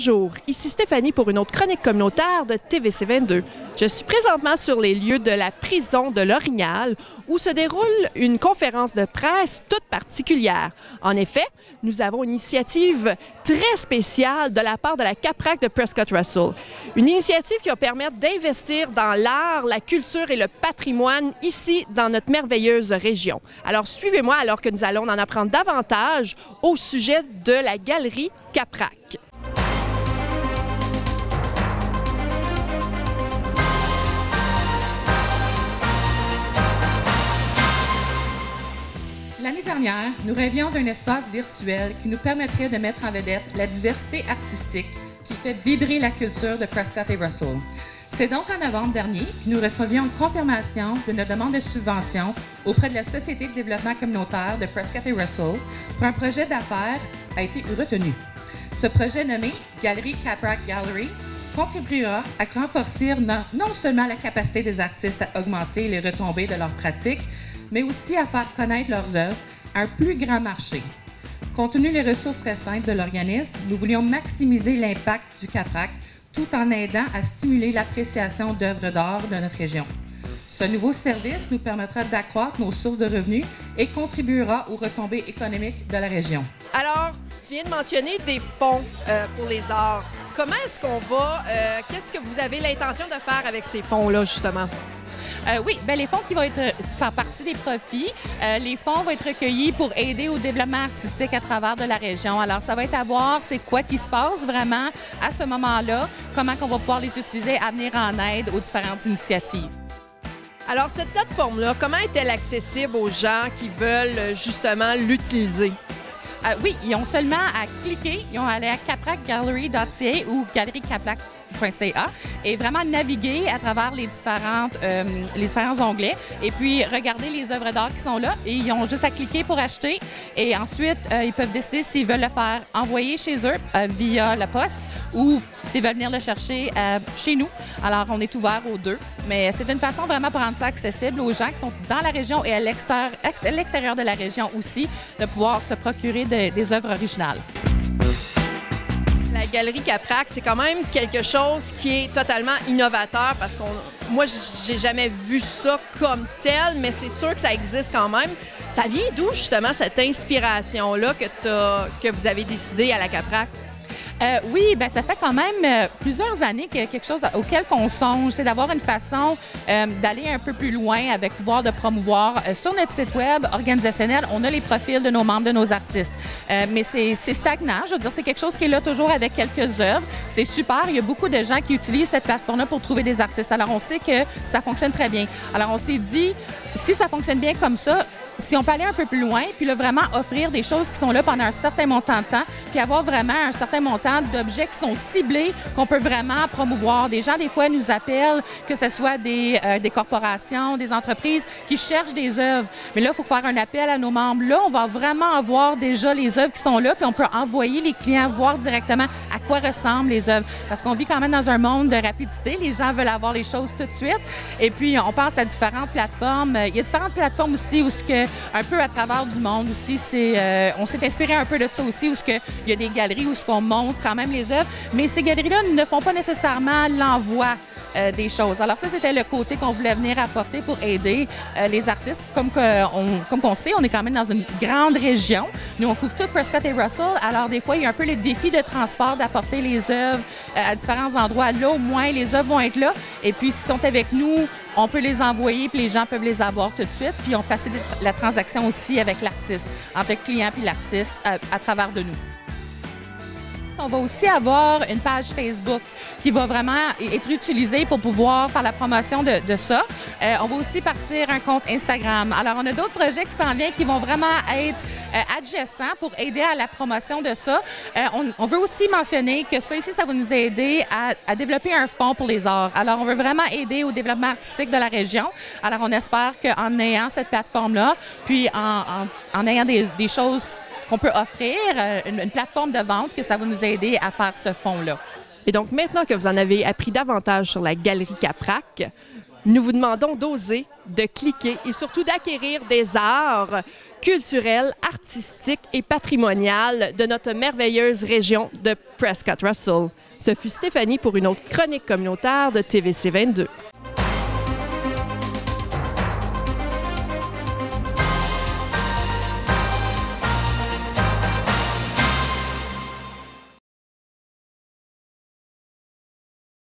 Bonjour, ici Stéphanie pour une autre chronique communautaire de TVC 22. Je suis présentement sur les lieux de la prison de l'Orignal où se déroule une conférence de presse toute particulière. En effet, nous avons une initiative très spéciale de la part de la Caprac de Prescott Russell. Une initiative qui va permettre d'investir dans l'art, la culture et le patrimoine ici dans notre merveilleuse région. Alors suivez-moi alors que nous allons en apprendre davantage au sujet de la galerie Caprac. L'année dernière, nous rêvions d'un espace virtuel qui nous permettrait de mettre en vedette la diversité artistique qui fait vibrer la culture de Prescott et Russell. C'est donc en novembre dernier que nous recevions une confirmation de notre demande de subvention auprès de la Société de développement communautaire de Prescott et Russell pour un projet d'affaires a été retenu. Ce projet nommé Galerie Caprac Gallery contribuera à renforcer non seulement la capacité des artistes à augmenter les retombées de leurs pratiques, mais aussi à faire connaître leurs œuvres à un plus grand marché. Compte tenu des ressources restantes de l'organisme, nous voulions maximiser l'impact du Caprac tout en aidant à stimuler l'appréciation d'œuvres d'art de notre région. Ce nouveau service nous permettra d'accroître nos sources de revenus et contribuera aux retombées économiques de la région. Alors, tu viens de mentionner des fonds pour les arts. Comment est-ce qu'on va, qu'est-ce que vous avez l'intention de faire avec ces fonds-là, justement? Oui, bien, les fonds qui vont être par partie des profits, les fonds vont être recueillis pour aider au développement artistique à travers de la région. Alors, ça va être à voir c'est quoi qui se passe vraiment à ce moment-là, comment on va pouvoir les utiliser à venir en aide aux différentes initiatives. Alors, cette plateforme-là, comment est-elle accessible aux gens qui veulent justement l'utiliser? Oui, ils ont seulement à cliquer, ils ont à aller à capracgallery.ca ou galleriecaprac.ca et vraiment naviguer à travers les différents onglets et puis regarder les œuvres d'art qui sont là et ils ont juste à cliquer pour acheter et ensuite ils peuvent décider s'ils veulent le faire envoyer chez eux via la poste ou s'ils veulent venir le chercher chez nous. Alors on est ouvert aux deux, mais c'est une façon vraiment pour rendre ça accessible aux gens qui sont dans la région et à l'extérieur de la région aussi de pouvoir se procurer des œuvres originales. La Galerie Caprac, c'est quand même quelque chose qui est totalement innovateur parce que moi, j'ai jamais vu ça comme tel, mais c'est sûr que ça existe quand même. Ça vient d'où justement cette inspiration-là que vous avez décidé à la Caprac? Oui, bien, ça fait quand même plusieurs années que quelque chose auquel on songe, c'est d'avoir une façon d'aller un peu plus loin avec pouvoir de promouvoir. Sur notre site web organisationnel, on a les profils de nos membres, de nos artistes. Mais c'est stagnant, je veux dire, c'est quelque chose qui est là toujours avec quelques œuvres. C'est super, il y a beaucoup de gens qui utilisent cette plateforme-là pour trouver des artistes. Alors, on sait que ça fonctionne très bien. Alors, on s'est dit, si ça fonctionne bien comme ça, si on peut aller un peu plus loin, puis là, vraiment offrir des choses qui sont là pendant un certain montant de temps, puis avoir vraiment un certain montant d'objets qui sont ciblés, qu'on peut vraiment promouvoir. Des gens, des fois, nous appellent, que ce soit des corporations, des entreprises qui cherchent des œuvres. Mais là, il faut faire un appel à nos membres. Là, on va vraiment avoir déjà les œuvres qui sont là, puis on peut envoyer les clients voir directement à quoi ressemblent les œuvres. Parce qu'on vit quand même dans un monde de rapidité. Les gens veulent avoir les choses tout de suite. Et puis, on pense à différentes plateformes. Il y a différentes plateformes aussi où un peu à travers du monde aussi, on s'est inspiré un peu de ça aussi, où il y a des galeries où on montre quand même les œuvres, mais ces galeries-là ne font pas nécessairement l'envoi des choses. Alors ça, c'était le côté qu'on voulait venir apporter pour aider les artistes. Comme on sait, on est quand même dans une grande région. Nous, on couvre tout Prescott et Russell. Alors des fois, il y a un peu les défis de transport, d'apporter les œuvres à différents endroits. Là, au moins, les œuvres vont être là. Et puis, s'ils sont avec nous, on peut les envoyer, puis les gens peuvent les avoir tout de suite. Puis on facilite la transaction aussi avec l'artiste, entre le client et l'artiste à travers de nous. On va aussi avoir une page Facebook qui va vraiment être utilisée pour pouvoir faire la promotion de ça. On va aussi partir un compte Instagram. Alors, on a d'autres projets qui s'en viennent qui vont vraiment être adjacents pour aider à la promotion de ça. On veut aussi mentionner que ça ici, ça va nous aider à développer un fonds pour les arts. Alors, on veut vraiment aider au développement artistique de la région. Alors, on espère qu'en ayant cette plateforme-là, puis en ayant des choses qu'on peut offrir, une plateforme de vente, que ça va nous aider à faire ce fonds-là. Et donc, maintenant que vous en avez appris davantage sur la Galerie Caprac, Nous vous demandons d'oser, de cliquer et surtout d'acquérir des arts culturels, artistiques et patrimoniales de notre merveilleuse région de Prescott-Russell. Ce fut Stéphanie pour une autre chronique communautaire de TVC 22.